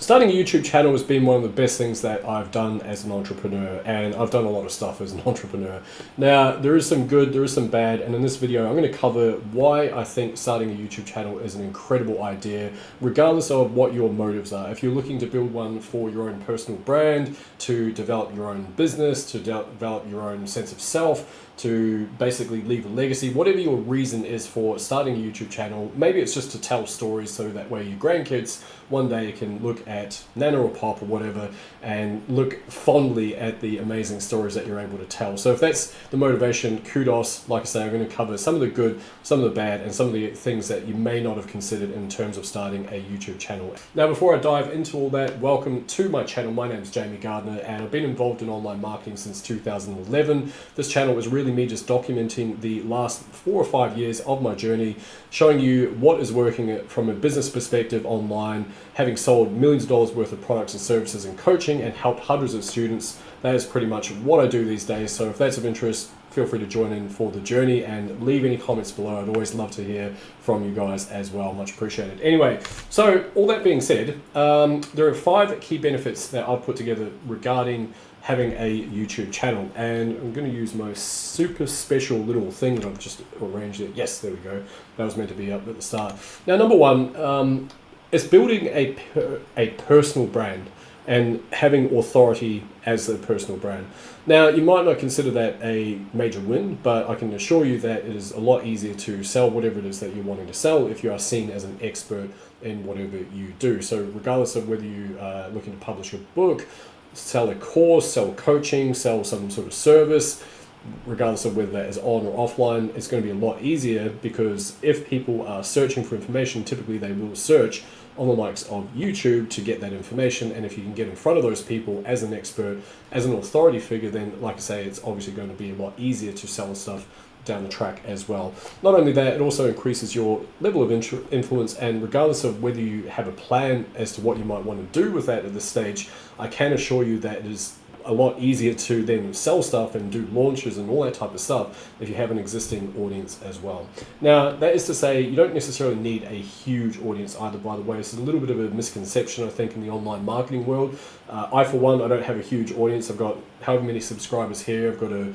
Starting a YouTube channel has been one of the best things that I've done as an entrepreneur, and I've done a lot of stuff as an entrepreneur. Now, there is some good, there is some bad, and in this video I'm going to cover why I think starting a YouTube channel is an incredible idea, regardless of what your motives are. If you're looking to build one for your own personal brand, to develop your own business, to develop your own sense of self, to basically leave a legacy, whatever your reason is for starting a YouTube channel, maybe it's just to tell stories so that way your grandkids one day can look at Nana or Pop or whatever and look fondly at the amazing stories that you're able to tell. So if that's the motivation, kudos. Like I say, I'm going to cover some of the good, some of the bad, and some of the things that you may not have considered in terms of starting a YouTube channel. Now, before I dive into all that, welcome to my channel. My name is Gardiner, and I've been involved in online marketing since 2011. This channel is really me just documenting the last 4 or 5 years of my journey, showing you what is working from a business perspective online, having sold millions of dollars worth of products and services and coaching and helped hundreds of students. That is pretty much what I do these days. So if that's of interest, feel free to join in for the journey and leave any comments below. I'd always love to hear from you guys as well. Much appreciated. Anyway, so all that being said, there are 5 key benefits that I've put together regarding having a YouTube channel, and I'm going to use my super special little thing that I've just arranged it. Yes, there we go. That was meant to be up at the start. Now, number one, it's building a personal brand and having authority as a personal brand. Now, you might not consider that a major win, but I can assure you that it is a lot easier to sell whatever it is that you're wanting to sell if you are seen as an expert in whatever you do. So regardless of whether you are looking to publish a book, sell a course, sell coaching, sell some sort of service, regardless of whether that is on or offline, it's going to be a lot easier, because if people are searching for information, typically they will search on the likes of YouTube to get that information. And if you can get in front of those people as an expert, as an authority figure, then like I say, it's obviously going to be a lot easier to sell stuff down the track as well. Not only that, it also increases your level of influence, and regardless of whether you have a plan as to what you might want to do with that at this stage, I can assure you that it is a lot easier to then sell stuff and do launches and all that type of stuff if you have an existing audience as well. Now, that is to say, you don't necessarily need a huge audience either, by the way. This is a little bit of a misconception, I think, in the online marketing world. I, for one, I don't have a huge audience. I've got however many subscribers here. I've got a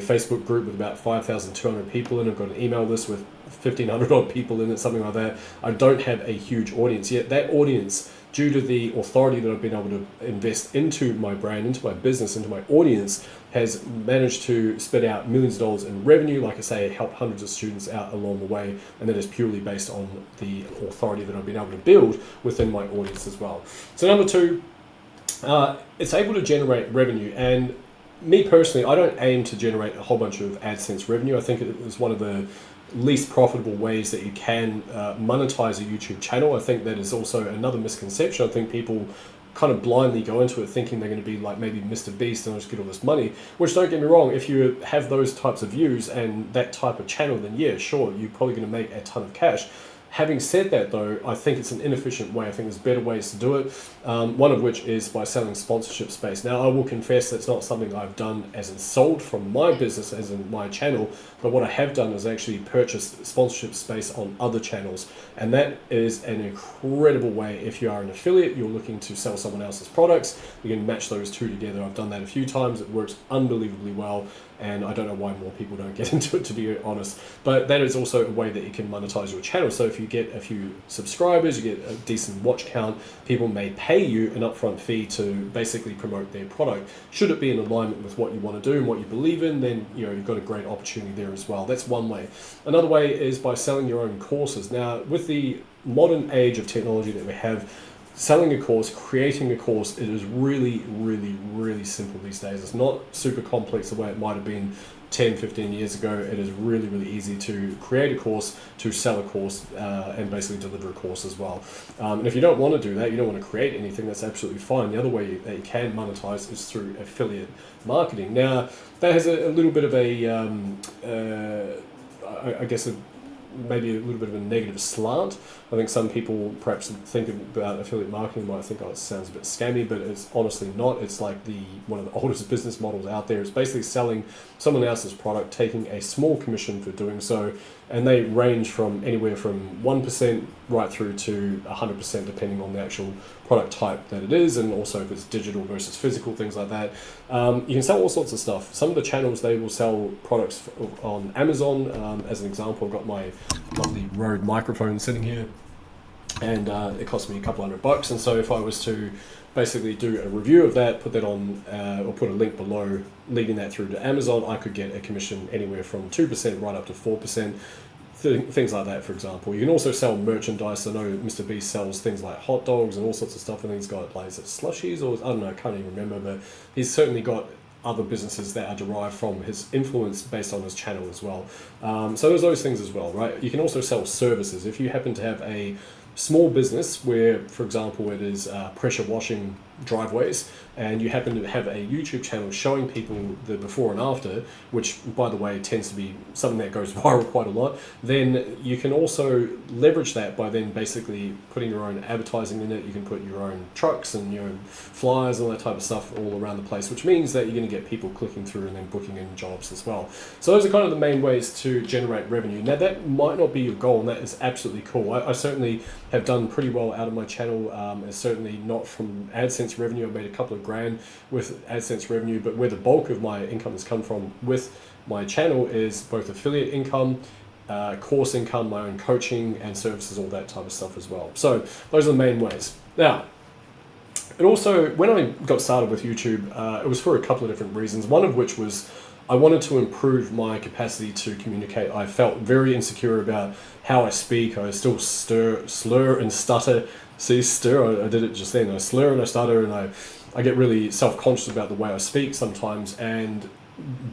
Facebook group with about 5,200 people in it. I've got an email list with 1,500 odd people in it, something like that. I don't have a huge audience, yet that audience, due to the authority that I've been able to invest into my brand, into my business, into my audience, has managed to spit out millions of dollars in revenue. Like I say, help hundreds of students out along the way, and that is purely based on the authority that I've been able to build within my audience as well. So number 2, it's able to generate revenue. And me personally, I don't aim to generate a whole bunch of AdSense revenue. I think it is one of the least profitable ways that you can monetize a YouTube channel. I think that is also another misconception. I think people kind of blindly go into it thinking they're going to be like maybe Mr. Beast and just get all this money, which, don't get me wrong, if you have those types of views and that type of channel, then yeah, sure, you're probably going to make a ton of cash. Having said that, though, I think it's an inefficient way. I think there's better ways to do it, one of which is by selling sponsorship space. Now, I will confess that's not something I've done as in sold from my business, as in my channel, but what I have done is actually purchased sponsorship space on other channels, and that is an incredible way. If you are an affiliate, you're looking to sell someone else's products, you can match those two together. I've done that a few times. It works unbelievably well, and I don't know why more people don't get into it, to be honest. But that is also a way that you can monetize your channel. So if you get a few subscribers, you get a decent watch count, people may pay you an upfront fee to basically promote their product. Should it be in alignment with what you want to do and what you believe in, then you've got a great opportunity there as well. That's one way. Another way is by selling your own courses. Now, with the modern age of technology that we have, selling a course, creating a course, it is really, really, really simple these days. It's not super complex the way it might have been 10, 15 years ago. It is really, really easy to create a course, to sell a course, and basically deliver a course as well. And if you don't want to do that, you don't want to create anything, that's absolutely fine. The other way that you can monetize is through affiliate marketing. Now, that has a little bit of a, I guess, maybe a little bit of a negative slant. I think some people perhaps think about affiliate marketing might think, oh, it sounds a bit scammy, but it's honestly not. It's like one of the oldest business models out there. It's basically selling someone else's product, taking a small commission for doing so, and they range from anywhere from 1% right through to 100% depending on the actual product type that it is, and also if it's digital versus physical, things like that. You can sell all sorts of stuff. Some of the channels, they will sell products on Amazon. As an example, I've got my lovely Rode microphone sitting here, and it cost me a couple $100. And so if I was to basically do a review of that, put that on, or put a link below, leading that through to Amazon, I could get a commission anywhere from 2% right up to 4%. Things like that, for example. You can also sell merchandise. I know Mr. Beast sells things like hot dogs and all sorts of stuff, and he's got, like, is it slushies, or I don't know, I can't even remember, but he's certainly got other businesses that are derived from his influence based on his channel as well. So there's those things as well, right? You can also sell services. If you happen to have a small business where, for example, it is pressure washing driveways, and you happen to have a YouTube channel showing people the before and after, which, by the way, tends to be something that goes viral quite a lot, then you can also leverage that by then basically putting your own advertising in it. You can put your own trucks and your own flyers and all that type of stuff all around the place, which means that you're going to get people clicking through and then booking in jobs as well. So those are kind of the main ways to generate revenue. Now, that might not be your goal, and that is absolutely cool. I certainly have done pretty well out of my channel. It's certainly not from AdSense revenue. I made a couple of grand with AdSense revenue, but where the bulk of my income has come from with my channel is both affiliate income, course income, my own coaching and services, all that type of stuff as well. So those are the main ways. Now, it also, when I got started with YouTube, it was for a couple of different reasons. One of which was I wanted to improve my capacity to communicate. I felt very insecure about how I speak. I still slur and stutter. See, stir, I did it just then. I slur and I stutter, and I get really self-conscious about the way I speak sometimes, and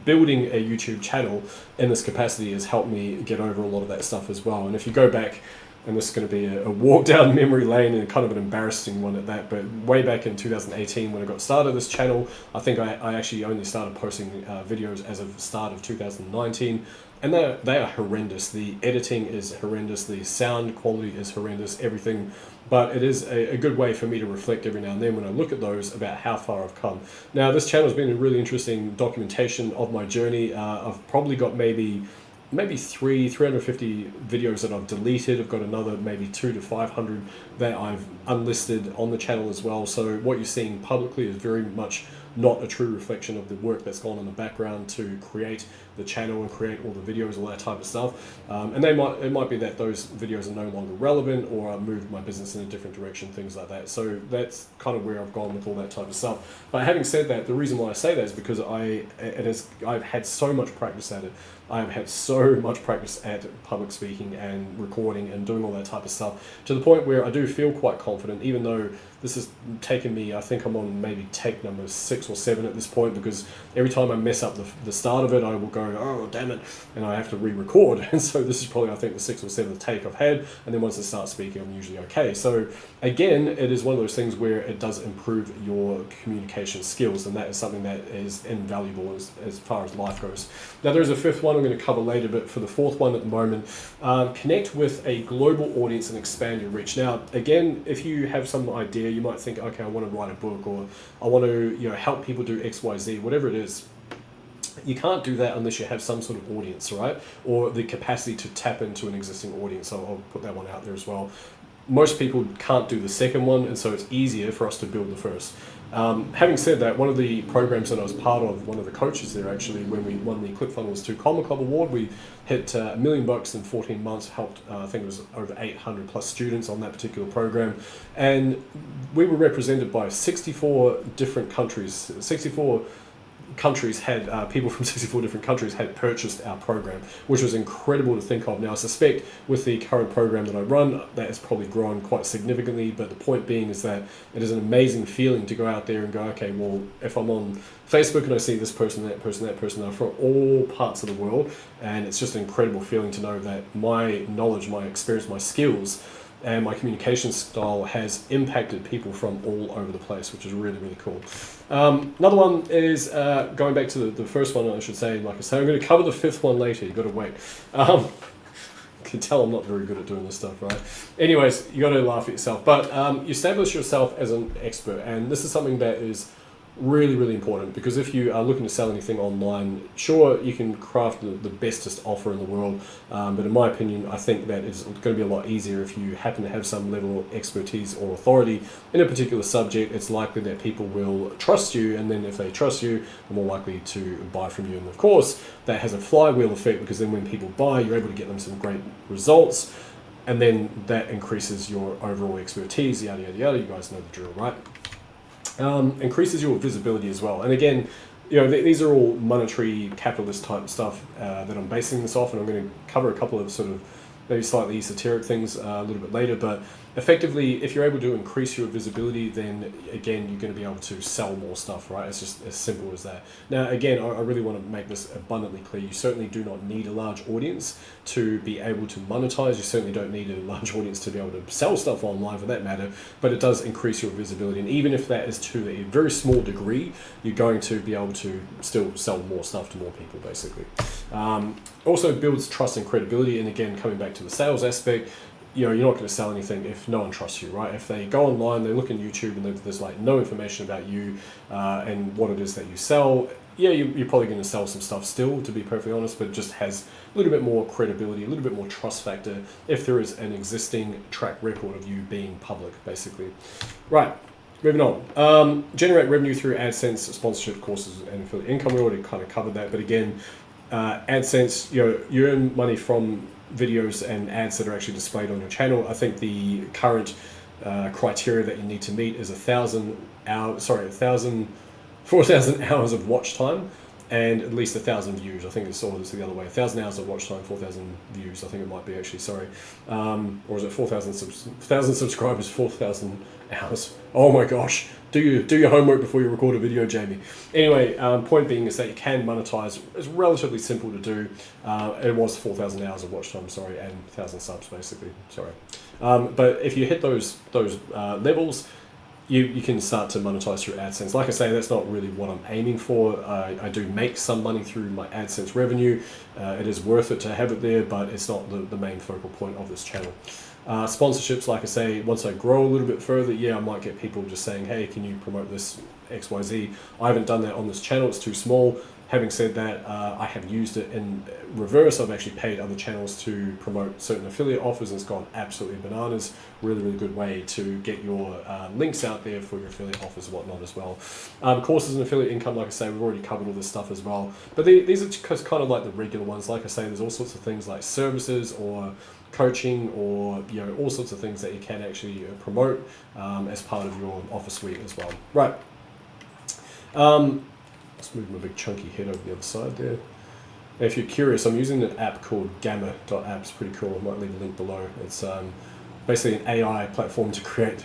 building a YouTube channel in this capacity has helped me get over a lot of that stuff as well. And if you go back, and this is going to be a walk down memory lane, and kind of an embarrassing one at that, but way back in 2018 when I got started this channel, I think I actually only started posting videos as of the start of 2019, and they are horrendous. The editing is horrendous, the sound quality is horrendous, everything, but it is a good way for me to reflect every now and then when I look at those about how far I've come. Now, this channel has been a really interesting documentation of my journey. I've probably got maybe 350 videos that I've deleted. I've got another maybe 200 to 500 that I've unlisted on the channel as well. So what you're seeing publicly is very much not a true reflection of the work that's gone in the background to create the channel and create all the videos, all that type of stuff. And it might be that those videos are no longer relevant, or I've moved my business in a different direction, things like that. So that's kind of where I've gone with all that type of stuff. But having said that, the reason why I say that is because I've had so much practice at it. I've had so much practice at public speaking and recording and doing all that type of stuff, to the point where I do feel quite confident, even though this has taken me, I think I'm on maybe take number 6 or 7 at this point, because every time I mess up the start of it, I will go, oh, damn it, and I have to re-record. And so this is probably, I think, the 6th or 7th take I've had, and then once I start speaking, I'm usually okay. So again, it is one of those things where it does improve your communication skills, and that is something that is invaluable as far as life goes. Now, there's a 5th one I'm going to cover later, but for the 4th one at the moment, connect with a global audience and expand your reach. Now, again, if you have some idea, you might think, okay, I want to write a book, or I want to, help people do X, Y, Z, whatever it is. You can't do that unless you have some sort of audience, right? Or the capacity to tap into an existing audience. So I'll put that one out there as well. Most people can't do the second one, and so it's easier for us to build the first. Having said that, one of the programs that I was part of, one of the coaches there actually, when we won the ClickFunnels 2 Comic Club Award, we hit $1 million in 14 months, helped, I think it was over 800 plus students on that particular program. And we were represented by 64 different countries. 64 countries had, people from 64 different countries had purchased our program, which was incredible to think of. Now, I suspect with the current program that I run, that has probably grown quite significantly, but the point being is that it is an amazing feeling to go out there and go, okay, well, if I'm on Facebook and I see this person, that person, that person, they're from all parts of the world, and it's just an incredible feeling to know that my knowledge, my experience, my skills, and my communication style has impacted people from all over the place, which is really, really cool. Another one is going back to the first one, I should say, like I say, I'm going to cover the 5th one later. You've got to wait. can tell I'm not very good at doing this stuff, right? Anyways, you got to laugh at yourself. But you establish yourself as an expert, and this is something that is really, really important, because if you are looking to sell anything online, sure, you can craft the bestest offer in the world, but in my opinion, I think that it's going to be a lot easier if you happen to have some level of expertise or authority in a particular subject. It's likely that people will trust you, and then if they trust you, they're more likely to buy from you. And of course, that has a flywheel effect, because then when people buy, you're able to get them some great results, and then that increases your overall expertise, yada, yada, yada. You guys know the drill, right? Increases your visibility as well. And again, these are all monetary capitalist type stuff that I'm basing this off, and I'm going to cover a couple of sort of maybe slightly esoteric things a little bit later. But effectively, if you're able to increase your visibility, then again, you're going to be able to sell more stuff, right? It's just as simple as that. Now, again, I really want to make this abundantly clear. You certainly do not need a large audience to be able to monetize. You certainly don't need a large audience to be able to sell stuff online, for that matter, but it does increase your visibility. And even if that is to a very small degree, you're going to be able to still sell more stuff to more people, basically. Also builds trust and credibility. And again, coming back to the sales aspect, you're not going to sell anything if no one trusts you, right? If they go online, they look in YouTube, and there's like no information about you and what it is that you sell, yeah, you're probably going to sell some stuff still, to be perfectly honest, but it just has a little bit more credibility, a little bit more trust factor if there is an existing track record of you being public, basically. Right, moving on. Generate revenue through AdSense, sponsorship, courses, and affiliate income. We already kind of covered that, but again, AdSense, you earn money from videos and ads that are actually displayed on your channel. I think the current criteria that you need to meet is 4,000 hours of watch time and at least 1,000 views. I think it's all the other way. 1,000 hours of watch time, 4,000 views. I think it might be actually. Sorry, or is it 4,000 subscribers, 4,000 hours? Oh my gosh! Do your homework before you record a video, Jamie. Anyway, point being is that you can monetize. It's relatively simple to do. It was 4,000 hours of watch time, sorry, and 1,000 subs, basically. Sorry, but if you hit those levels, you can start to monetize through AdSense. Like I say, that's not really what I'm aiming for. I do make some money through my AdSense revenue. It is worth it to have it there, but it's not the main focal point of this channel. Sponsorships, like I say, once I grow a little bit further, yeah, I might get people just saying, hey, can you promote this XYZ? I haven't done that on this channel, it's too small. Having said that, I have used it in reverse. I've actually paid other channels to promote certain affiliate offers, and it's gone absolutely bananas. Really, really good way to get your links out there for your affiliate offers and whatnot as well. Courses and affiliate income, like I say, we've already covered all this stuff as well. But these are just kind of like the regular ones. Like I say, there's all sorts of things like services or coaching, or all sorts of things that you can actually promote as part of your offer suite as well. Right. Let's move my big chunky head over the other side there. And if you're curious, I'm using an app called Gamma.app. It's pretty cool. I might leave a link below. It's basically an AI platform to create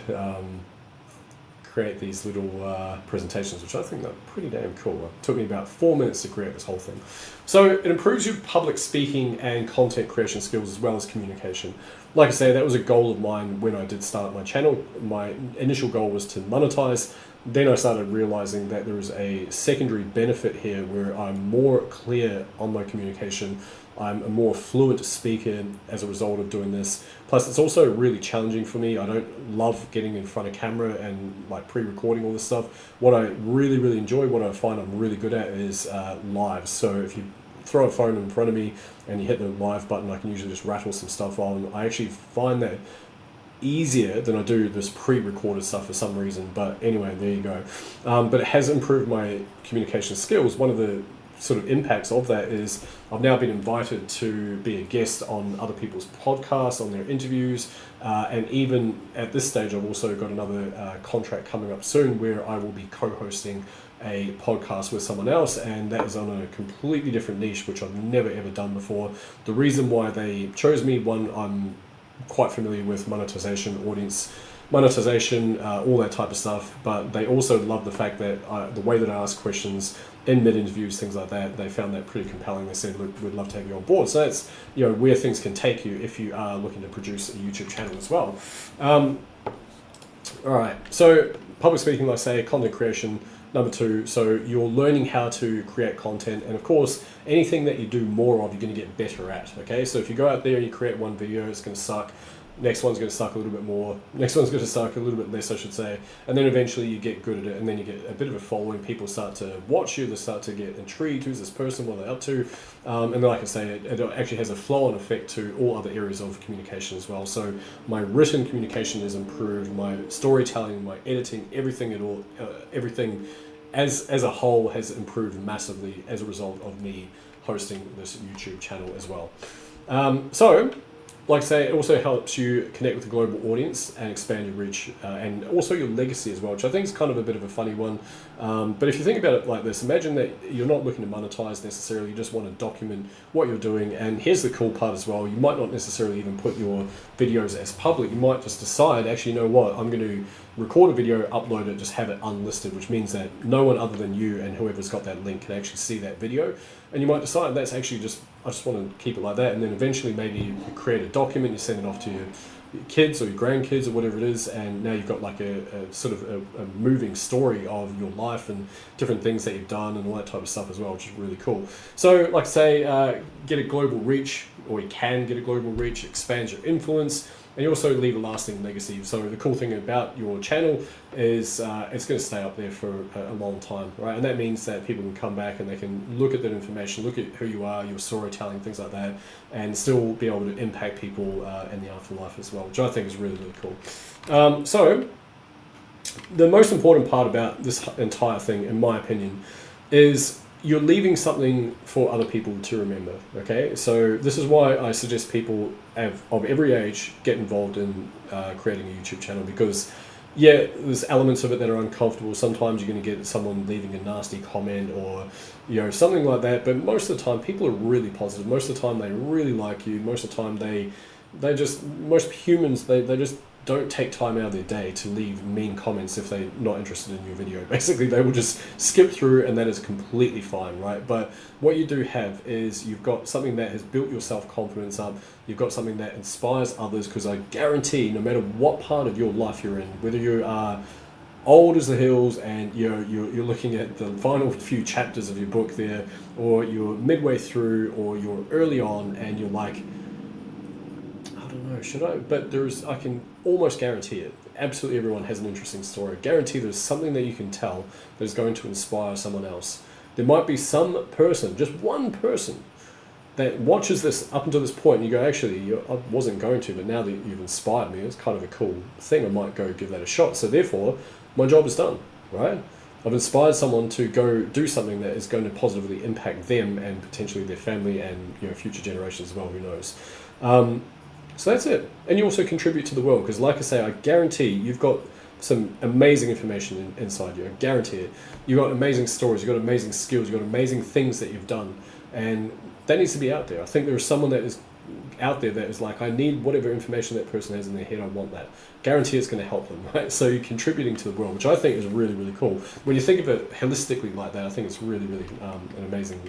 these little presentations, which I think are pretty damn cool. It took me about 4 minutes to create this whole thing. So it improves your public speaking and content creation skills, as well as communication. Like I say, that was a goal of mine when I did start my channel. My initial goal was to monetize. Then I started realizing that there is a secondary benefit here where I'm more clear on my communication. I'm a more fluent speaker as a result of doing this. Plus, it's also really challenging for me. I don't love getting in front of camera and like pre-recording all this stuff. What I really, really enjoy, what I find I'm really good at, is live. So if you throw a phone in front of me and you hit the live button, I can usually just rattle some stuff on. I actually find that easier than I do this pre-recorded stuff for some reason. But anyway, there you go. But it has improved my communication skills. One of the sort of impacts of that is I've now been invited to be a guest on other people's podcasts, on their interviews, and even at this stage I've also got another contract coming up soon where I will be co-hosting a podcast with someone else, and that is on a completely different niche, which I've never ever done before. The reason why they chose me, one, I'm quite familiar with monetization, audience monetization, all that type of stuff, but they also love the fact that the way that I ask questions in mid-interviews, things like that, they found that pretty compelling. They said, look, we'd love to have you on board. So that's where things can take you if you are looking to produce a YouTube channel as well. All right, so public speaking, like I say, content creation, Number two, so you're learning how to create content, and of course, anything that you do more of, you're going to get better at. Okay, so if you go out there and you create one video, it's going to suck. Next one's going to suck a little bit more. Next one's going to suck a little bit less, I should say. And then eventually you get good at it, and then you get a bit of a following. People start to watch you. They start to get intrigued. Who's this person? What are they up to? And then, like I say, it actually has a flow-on effect to all other areas of communication as well. So my written communication is improved. My storytelling, my editing, everything at all, everything as a whole has improved massively as a result of me hosting this YouTube channel as well. So, like I say, it also helps you connect with a global audience and expand your reach and also your legacy as well, which I think is kind of a bit of a funny one. But if you think about it like this, imagine that you're not looking to monetize necessarily, you just want to document what you're doing. And here's the cool part as well, you might not necessarily even put your videos as public. You might just decide, actually, you know what, I'm going to record a video, upload it, just have it unlisted, which means that no one other than you and whoever's got that link can actually see that video. And you might decide that's actually just, I just want to keep it like that. And then eventually maybe you create a document, you send it off to your kids or your grandkids or whatever it is, and now you've got like a sort of a moving story of your life and different things that you've done and all that type of stuff as well, which is really cool. So like I say, get a global reach, or you can get a global reach, expands your influence, and you also leave a lasting legacy. So the cool thing about your channel is it's going to stay up there for a long time, right? And that means that people can come back and they can look at that information, look at who you are, your storytelling, things like that, and still be able to impact people in the afterlife as well, which I think is really, really cool. So the most important part about this entire thing, in my opinion, is you're leaving something for other people to remember, okay? So this is why I suggest people of every age get involved in creating a YouTube channel, because yeah, there's elements of it that are uncomfortable. Sometimes you're going to get someone leaving a nasty comment or, you know, something like that, but most of the time people are really positive. Most of the time they really like you. Most of the time most humans, they just don't take time out of their day to leave mean comments if they're not interested in your video. Basically, they will just skip through, and that is completely fine, right? But what you do have is you've got something that has built your self-confidence up. You've got something that inspires others, because I guarantee no matter what part of your life you're in, whether you are old as the hills and you're looking at the final few chapters of your book there, or you're midway through, or you're early on and you're like, should I? But I can almost guarantee it. Absolutely everyone has an interesting story. Guarantee there's something that you can tell that is going to inspire someone else. There might be some person, just one person, that watches this up until this point and you go, actually, I wasn't going to, but now that you've inspired me, it's kind of a cool thing. I might go give that a shot. So therefore, my job is done, right? I've inspired someone to go do something that is going to positively impact them and potentially their family and, you know, future generations as well, who knows. So that's it. And you also contribute to the world, because like I say, I guarantee you've got some amazing information inside you. I guarantee it. You've got amazing stories, you've got amazing skills, you've got amazing things that you've done. And that needs to be out there. I think there is someone that is out there that is like, I need whatever information that person has in their head, I want that. Guarantee it's going to help them, right? So you're contributing to the world, which I think is really, really cool. When you think of it holistically like that, I think it's really, really an amazing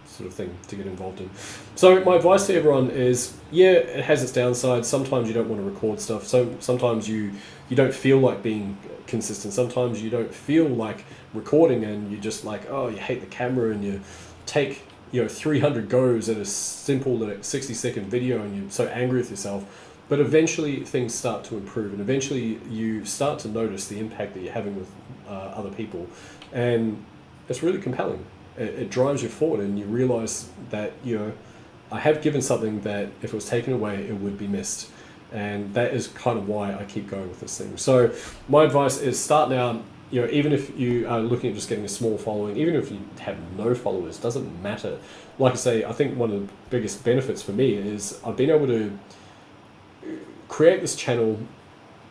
sort of thing to get involved in. So my advice to everyone is, yeah, it has its downsides. Sometimes you don't want to record stuff. So sometimes you don't feel like being consistent. Sometimes you don't feel like recording, and you just like, oh, you hate the camera, and you take 300 goes at a simple 60-second video, and you're so angry with yourself. But eventually things start to improve, and eventually you start to notice the impact that you're having with other people, and it's really compelling. It drives you forward, and you realize that I have given something that if it was taken away, it would be missed. And that is kind of why I keep going with this thing. So my advice is start now. Even if you are looking at just getting a small following, even if you have no followers, doesn't matter. Like I say, I think one of the biggest benefits for me is I've been able to create this channel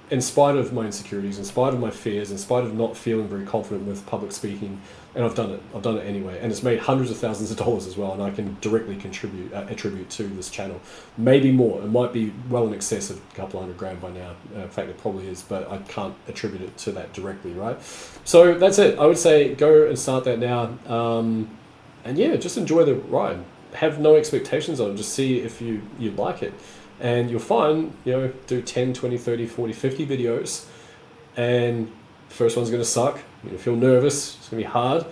in spite of my insecurities, in spite of my fears, in spite of not feeling very confident with public speaking, and I've done it. I've done it anyway, and it's made hundreds of thousands of dollars as well, and I can directly attribute to this channel. Maybe more. It might be well in excess of a couple $100,000 by now. In fact, it probably is, but I can't attribute it to that directly, right? So that's it. I would say go and start that now, and yeah, just enjoy the ride. Have no expectations on it. Just see if you like it. And you'll find, do 10, 20, 30, 40, 50 videos, and The first one's going to suck. You're going to feel nervous. It's going to be hard.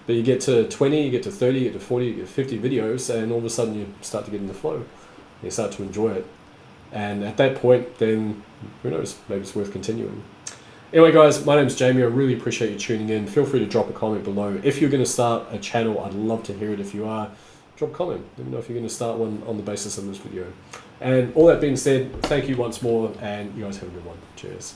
But you get to 20, you get to 30, you get to 40, you get to 50 videos, and all of a sudden you start to get in the flow. You start to enjoy it. And at that point, then, who knows, maybe it's worth continuing. Anyway, guys, my name's Jamie. I really appreciate you tuning in. Feel free to drop a comment below. If you're going to start a channel, I'd love to hear it. If you are, drop a comment. Let me know if you're going to start one on the basis of this video. And all that being said, thank you once more, and you guys have a good one. Cheers.